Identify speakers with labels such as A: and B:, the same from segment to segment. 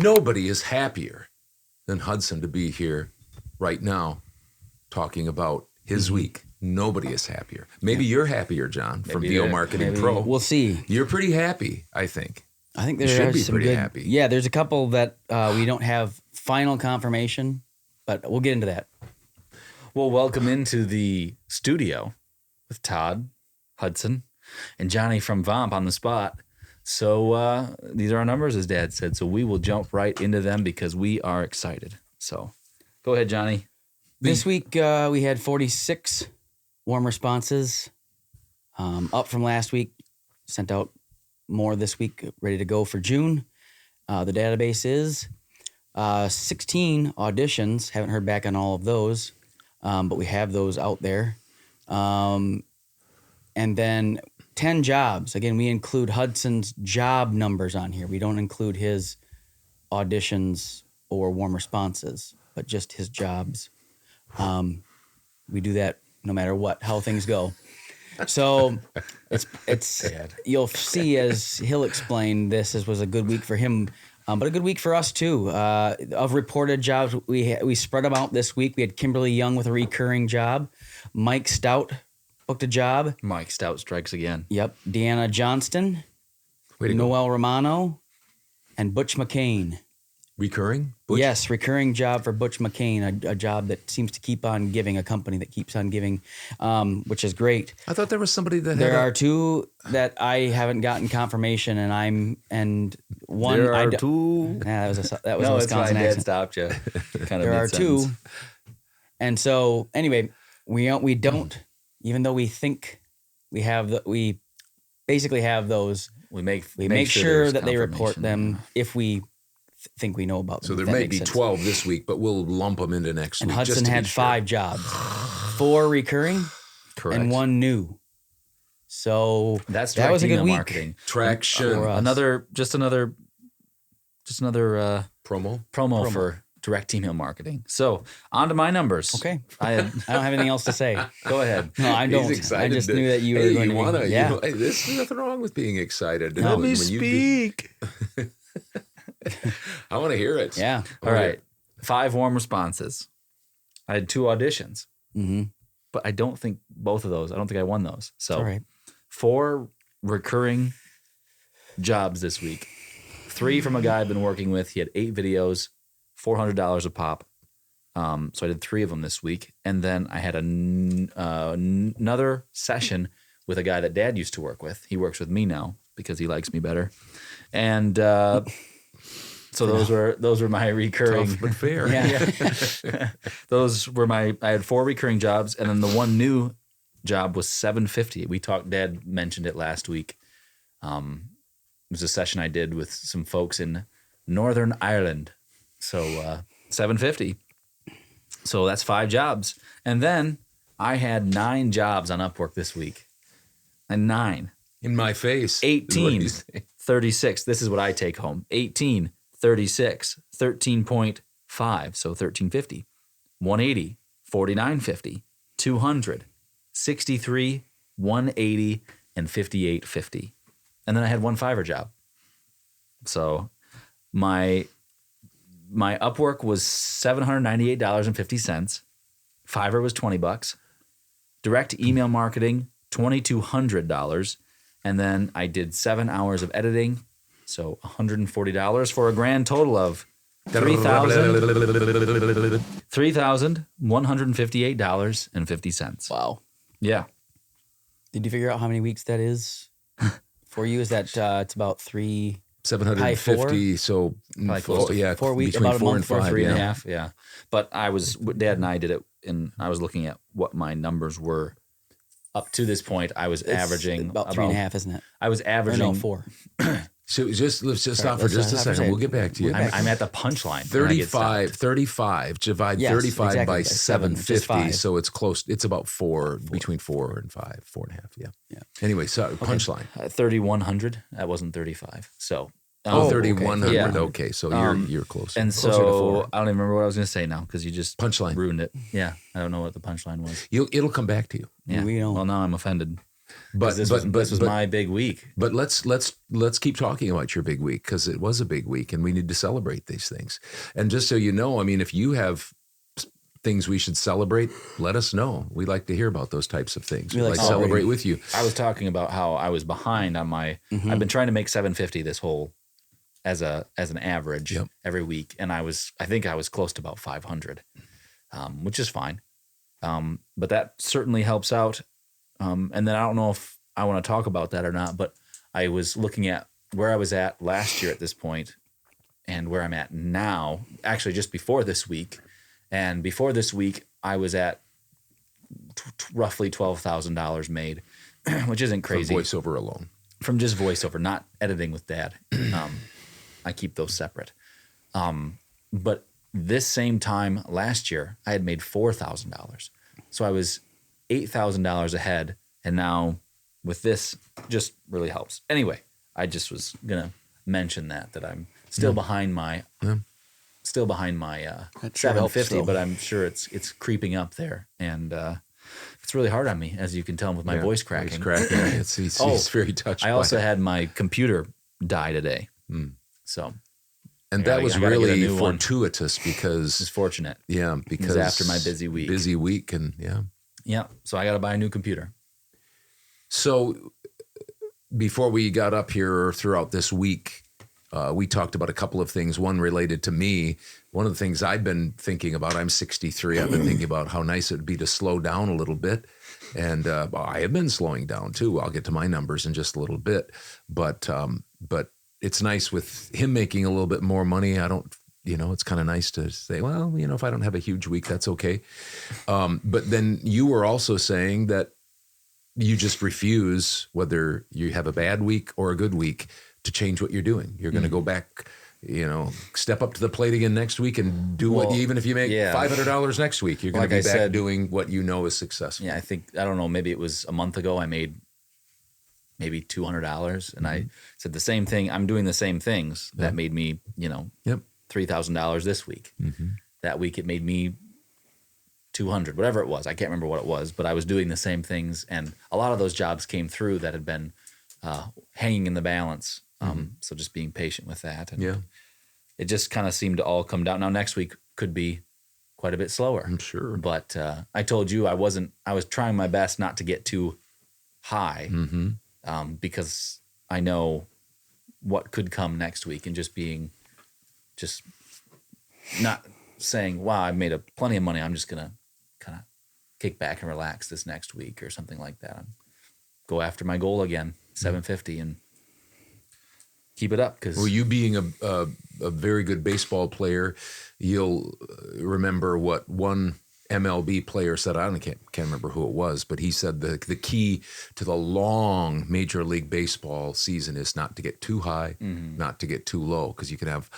A: nobody is happier than Hudson to be here right now talking about his week. Nobody is happier. Maybe you're happier, John, from VO Marketing Pro.
B: We'll see.
A: You're pretty happy, I think.
B: I think
A: You
B: there
A: should
B: are
A: be
B: some
A: pretty
B: good.
A: happy.
B: Yeah, there's a couple that we don't have final confirmation, but we'll get into that.
C: Well, welcome into the studio with Todd, Hudson, and Johnny from VOMP on the spot. So these are our numbers, as Dad said. So we will jump right into them because we are excited. So go ahead, Johnny.
B: This week we had 46 warm responses, up from last week. Sent out more this week, ready to go for June. The database is 16 auditions. Haven't heard back on all of those, but we have those out there. And then 10 jobs. Again, we include Hudson's job numbers on here. We don't include his auditions or warm responses, but just his jobs. We do that no matter what, how things go. So it's you'll see as he'll explain this was a good week for him, but a good week for us too. Of reported jobs, we spread them out this week. We had Kimberly Young with a recurring job. Mike Stout booked a job.
C: Mike Stout strikes again.
B: Yep. Deanna Johnston, Noel Romano, and Butch McCain.
A: Recurring? Butch?
B: Yes, recurring job for Butch McCain, a job that seems to keep on giving, a company that keeps on giving, which is great.
A: I thought there was somebody that
B: There are two that I haven't gotten confirmation, and one.
C: There are two.
B: Yeah, that was
C: No,
B: a
C: it's
B: Wisconsin
C: fine. Dad
B: accent.
C: stopped you. Kind of
B: There are
C: mid-sentence.
B: two, and so anyway, we don't, even though we think we have we basically have those.
C: We make
B: sure
C: there's
B: that they report
C: confirmation.
B: them if we think we know about them.
A: So there
B: if that
A: may
B: makes
A: be
B: sense.
A: 12 this week, but we'll lump them into next
B: And
A: week.
B: Hudson
A: just to be
B: had
A: sure.
B: 5 jobs, 4 recurring
C: Correct.
B: and 1 new. So
C: That's
B: that was a good
C: email
B: week.
C: marketing.
A: Traction.
B: For us.
C: Another promo for direct email marketing. So on to my numbers.
B: Okay.
C: I
B: I don't have anything else to say.
C: go ahead.
B: No, I don't.
A: He's excited.
B: I just knew that you were
A: Hey,
B: going
A: you
B: to
A: wanna,
B: be. Yeah.
A: hey, there's nothing wrong with being excited.
B: Let
A: When
B: me
A: you do- I want to hear it.
B: Yeah.
C: All right. 5 warm responses. I had 2 auditions,
B: Mm-hmm.
C: but I don't think both of those. I don't think I won those. So
B: All right.
C: 4 recurring jobs this week. 3 from a guy I've been working with. He had 8 videos, $400 a pop. So I did 3 of them this week. And then I had another session with a guy that Dad used to work with. He works with me now because he likes me better. And so those were my recurring.
A: Tough but fair.
B: Yeah.
C: Those were I had 4 recurring jobs, and then the one new job was $750. We talked. Dad mentioned it last week. It was a session I did with some folks in Northern Ireland. So $750. So that's 5 jobs, and then I had 9 jobs on Upwork this week, and 9.
A: In my face.
C: 18, 36. This is what I take home. 18, 36, 13.5, so 1350, 180, 4950, 200, 63, 180, and 5850. And then I had 1 Fiverr job. So my Upwork was $798.50. Fiverr was $20. Direct email marketing, $2,200. And then I did 7 hours of editing, so $140 for a grand total of $3,158.50.
B: Wow.
C: Yeah.
B: Did you figure out how many weeks that is for you? Is that it's about 3?
A: 750. So
C: Probably close to
B: 4 weeks,
A: between
B: about a
A: 4
B: month,
A: and 5.
C: 3 and a
A: yeah.
C: half, yeah. But Dad and I did it, and I was looking at what my numbers were up to this point. I was averaging
B: about 3.5, isn't it?
C: I was
B: Or
C: averaging.
B: no, 4.
A: So let's just stop for
B: let's
A: just a
B: stop for a
A: second.
B: second.
A: We'll get back to you.
C: I'm at the punchline. when I get stopped.
A: 35. Divide
B: Yes,
A: 35
B: exactly,
A: by
B: by 7, which is
A: 750.
B: 5.
A: So it's close. It's about 4, between 4 and 5, 4.5. Yeah. Anyway, so punchline.
C: 3,100. That wasn't 35. So.
A: Oh, 3,100.
C: Yeah.
A: Okay, so you're close.
C: And
A: Closer to
C: so
A: 4.
C: I don't even remember what I was going to say now because you just
A: Punchline.
C: ruined it. Yeah, I don't know what the punchline was.
A: It'll come back to you.
C: Yeah.
B: We don't.
C: Well, now I'm offended.
A: But
C: this was my big week.
A: But let's keep talking about your big week, because it was a big week and we need to celebrate these things. And just so you know, I mean, if you have things we should celebrate, let us know. We like to hear about those types of things. We like to celebrate with you.
C: I was talking about how I was behind on my. I've been trying to make 750 this whole as an average every week, and I think I was close to about 500, which is fine. But that certainly helps out. And then I don't know if I want to talk about that or not, but I was looking at where I was at last year at this point and where I'm at now, actually just before this week. And before this week, I was at roughly $12,000 made, which isn't crazy.
A: From voiceover alone.
C: From just voiceover, not editing with Dad. I keep those separate. But this same time last year, I had made $4,000. So I was $8,000 ahead. And now with this, just really helps. Anyway, I just was going to mention that I'm still behind my... Still behind my 750, but I'm sure it's creeping up there, and it's really hard on me, as you can tell with my voice cracking.
A: He's very touched.
C: I also had my computer die today, so
A: that was really fortuitous because
C: it's fortunate.
A: Yeah, because
C: after my busy week,
A: and
C: so I got to buy a new computer.
A: So before we got up here throughout this week. We talked about a couple of things, one related to me. One of the things I've been thinking about, I'm 63, I've been thinking about how nice it would be to slow down a little bit. And I have been slowing down too. I'll get to my numbers in just a little bit. But it's nice with him making a little bit more money. It's kind of nice to say, well, if I don't have a huge week, that's okay. But then you were also saying that you just refuse, whether you have a bad week or a good week, to change what you're doing. You're going to go back, step up to the plate again next week and do even if you make $500 next week, you're going to be back doing what you know is successful.
C: Yeah, I don't know, maybe it was a month ago I made maybe $200 and I said the same thing. I'm doing the same things that made me, $3,000 this week. That week it made me 200, whatever it was. I can't remember what it was, but I was doing the same things. And a lot of those jobs came through that had been hanging in the balance. So just being patient with that. And it just kind of seemed to all come down. Now next week could be quite a bit slower.
A: I'm sure.
C: But I told you I was trying my best not to get too high because I know what could come next week, and just not saying, wow, I made plenty of money. I'm just going to kind of kick back and relax this next week or something like that. Go after my goal again, 750, and keep it up.
A: Well, you being a very good baseball player, you'll remember what one MLB player said. I can't remember who it was, but he said the key to the long Major League Baseball season is not to get too high, not to get too low, because you can have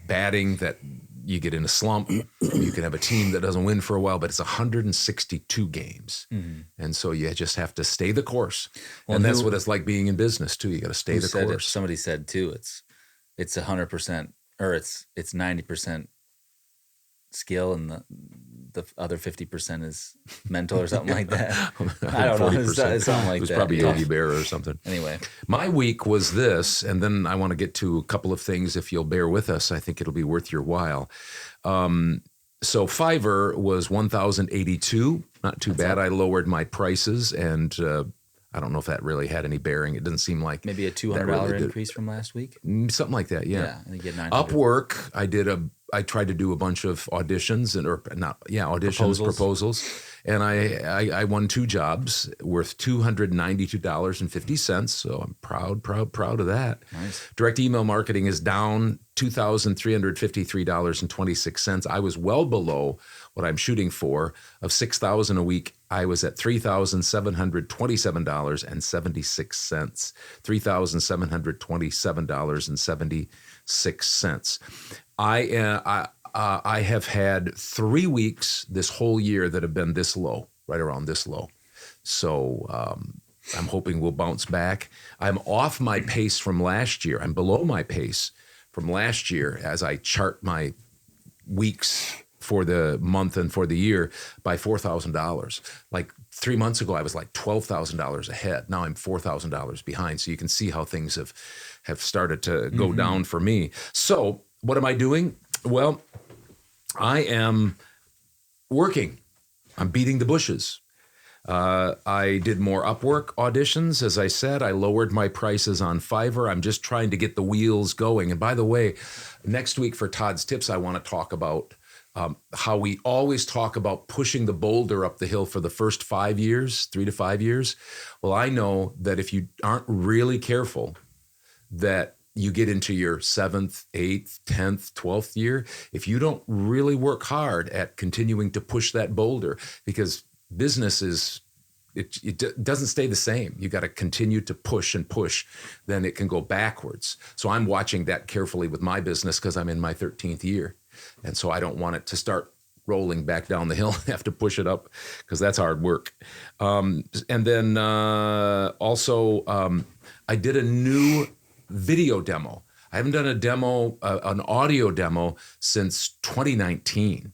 A: batting that you get in a slump. You can have a team that doesn't win for a while, but it's 162 games. And so you just have to stay the course. Well, and that's what it's like being in business too. You got to stay the course.
C: Somebody said too, it's 100% or it's 90% skill and the other 50% is mental or something like that. I don't know. It's something like that. It
A: was probably Yogi Bear or something.
C: Anyway.
A: My week was this, and then I want to get to a couple of things. If you'll bear with us, I think it'll be worth your while. So Fiverr was $1,082. Not too bad. I lowered my prices, and I don't know if that really had any bearing. It doesn't seem like
C: maybe a $200 really increase from last week.
A: Something like that. Yeah.
C: I think you get $900.
A: Upwork, I tried to do a bunch of auditions proposals, and I won 2 jobs worth $292.50. So I'm proud of that.
C: Nice.
A: Direct email marketing is down $2,353.26. I was well below what I'm shooting for of $6,000 a week. I was at $3,727.76. $3,727.76. I have had 3 weeks this whole year that have been this low, right around this low. So I'm hoping we'll bounce back. I'm off my pace from last year. I'm below my pace from last year as I chart my weeks for the month and for the year by $4,000. Like 3 months ago, I was like $12,000 ahead. Now I'm $4,000 behind. So you can see how things have started to go down for me. So what am I doing? Well, I am working. I'm beating the bushes. I did more Upwork auditions. As I said, I lowered my prices on Fiverr. I'm just trying to get the wheels going. And by the way, next week for Todd's Tips, I want to talk about how we always talk about pushing the boulder up the hill for the first 5 years, 3 to 5 years. Well, I know that if you aren't really careful, that you get into your 7th, 8th, 10th, 12th year, if you don't really work hard at continuing to push that boulder, because business is, it doesn't stay the same. You got to continue to push and push, then it can go backwards. So I'm watching that carefully with my business because I'm in my 13th year. And so I don't want it to start rolling back down the hill. I have to push it up because that's hard work. And then also I did a new video demo. I haven't done a demo, an audio demo since 2019.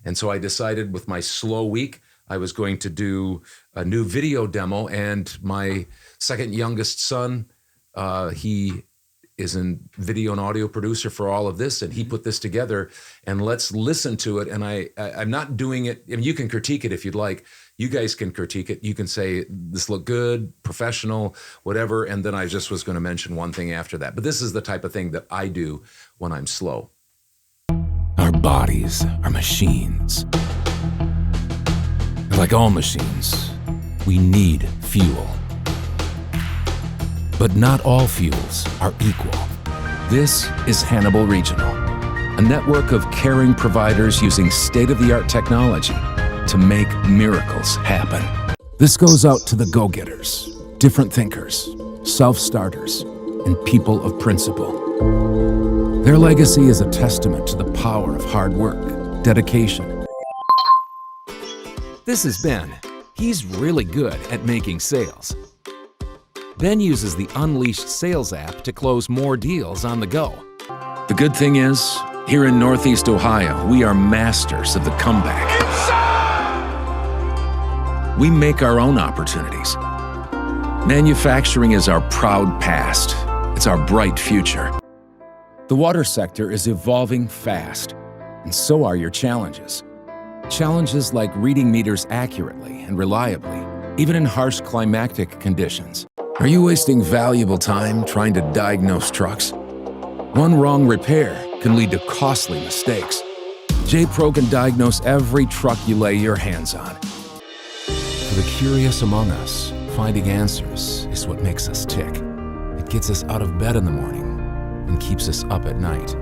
A: And so I decided with my slow week, I was going to do a new video demo. And my second youngest son, he is a video and audio producer for all of this, and he put this together, and let's listen to it. And I'm not doing it, I mean, you can critique it if you'd like. You guys can critique it. You can say, this looked good, professional, whatever, and then I just was gonna mention one thing after that. But this is the type of thing that I do when I'm slow.
D: Our bodies are machines. Like all machines, we need fuel. But not all fuels are equal. This is Hannibal Regional, a network of caring providers using state-of-the-art technology to make miracles happen. This goes out to the go-getters, different thinkers, self-starters, and people of principle. Their legacy is a testament to the power of hard work, dedication. This is Ben. He's really good at making sales. Ben uses the Unleashed Sales app to close more deals on the go. The good thing is, here in Northeast Ohio, we are masters of the comeback. We make our own opportunities. Manufacturing is our proud past. It's our bright future. The water sector is evolving fast, and so are your challenges. Challenges like reading meters accurately and reliably, even in harsh climatic conditions. Are you wasting valuable time trying to diagnose trucks? One wrong repair can lead to costly mistakes. J-Pro can diagnose every truck you lay your hands on. For the curious among us, finding answers is what makes us tick. It gets us out of bed in the morning and keeps us up at night.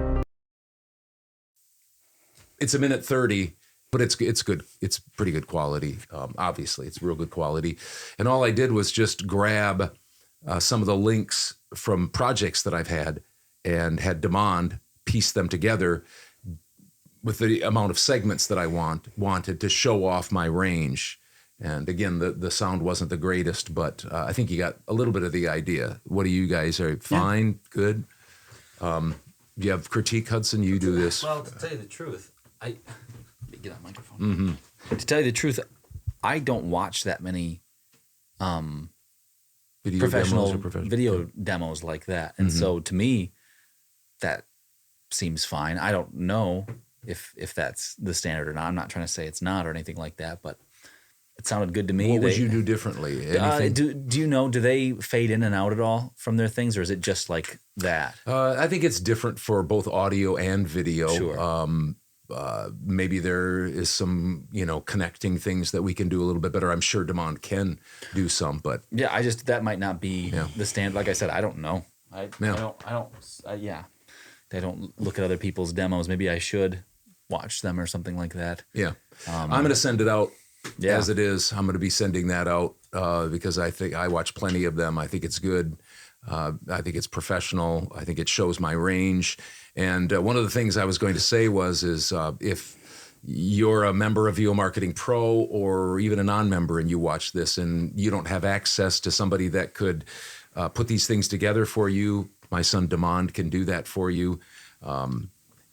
A: It's 1:30, but it's good. It's pretty good quality. Obviously, it's real good quality. And all I did was just grab some of the links from projects that I've had and had Demand piece them together with the amount of segments that I wanted to show off my range. And again, the sound wasn't the greatest, but I think you got a little bit of the idea. What do you guys, are fine, good? Do you have critique, Hudson? You do this.
C: Well, to tell you the truth, let me get on microphone. To tell you the truth, I don't watch that many
A: Video
C: video demos like that. And so to me, that seems fine. I don't know if that's the standard or not. I'm not trying to say it's not or anything like that, but it sounded good to me.
A: What would you do differently? Anything?
C: Do you know, do they fade in and out at all from their things, or is it just like that?
A: I think it's different for both audio and video.
C: Sure.
A: Maybe there is some, connecting things that we can do a little bit better. I'm sure Demand can do some, but
C: Yeah, that might not be the standard. Like I said, I don't know. I don't look at other people's demos. Maybe I should watch them or something like that.
A: yeah. I'm going to send it out as it is. I'm going to be sending that out because I think I watch plenty of them. I think it's good. I think it's professional. I think it shows my range. And one of the things I was going to say is if you're a member of VO Marketing Pro or even a non-member and you watch this and you don't have access to somebody that could put these things together for you, my son Demand can do that for you.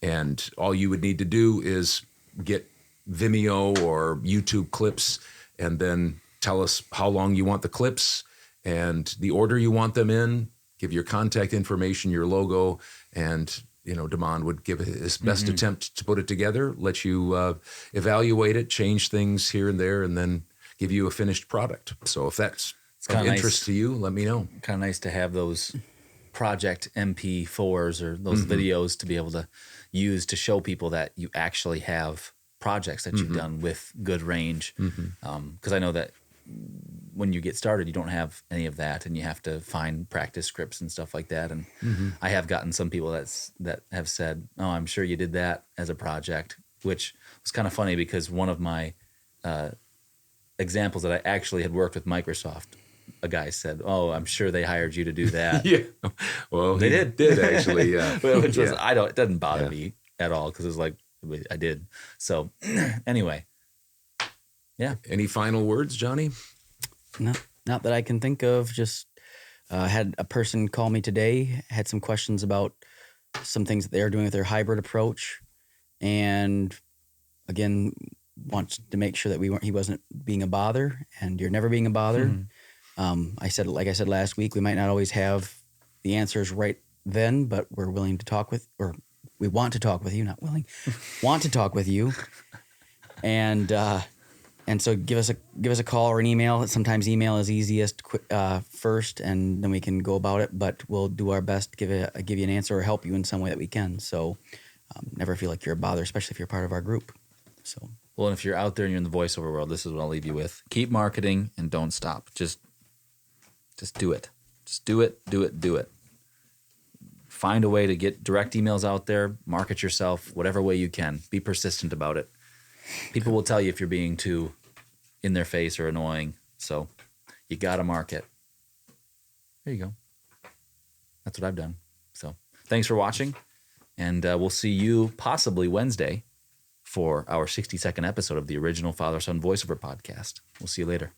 A: And all you would need to do is get Vimeo or YouTube clips and then tell us how long you want the clips and the order you want them in, give your contact information, your logo, and Damon would give his best attempt to put it together, let you evaluate it, change things here and there, and then give you a finished product. So if that's of interest to you, let me know.
C: Kind of nice to have those project MP4s or those videos to be able to use to show people that you actually have projects that you've done with good range. Because I know that when you get started, you don't have any of that, and you have to find practice scripts and stuff like that. And I have gotten some people that have said, "Oh, I'm sure you did that as a project," which was kind of funny because one of my examples that I actually had worked with Microsoft, a guy said, "Oh, I'm sure they hired you to do that."
A: Yeah, well,
C: they did
A: actually, yeah.
C: Which was it doesn't bother me at all because it's like I did. So anyway, yeah.
A: Any final words, Johnny?
B: No, not that I can think of. Just had a person call me today, had some questions about some things that they're doing with their hybrid approach, and again, wants to make sure that he wasn't being a bother, and you're never being a bother. Like I said last week, we might not always have the answers right then, but we're willing to talk with, or we want to talk with you, not willing, want to talk with you. And so give us a call or an email. Sometimes email is easiest first, and then we can go about it. But we'll do our best to give you an answer or help you in some way that we can. So never feel like you're a bother, especially if you're part of our group. So
C: well, and if you're out there and you're in the voiceover world, this is what I'll leave you with: keep marketing and don't stop. Just do it. Just do it. Do it. Do it. Find a way to get direct emails out there. Market yourself, whatever way you can. Be persistent about it. People will tell you if you're being too in their face or annoying. So you got to market. There you go. That's what I've done. So thanks for watching. And we'll see you possibly Wednesday for our 60-second episode of the original Father-Son Voiceover podcast. We'll see you later.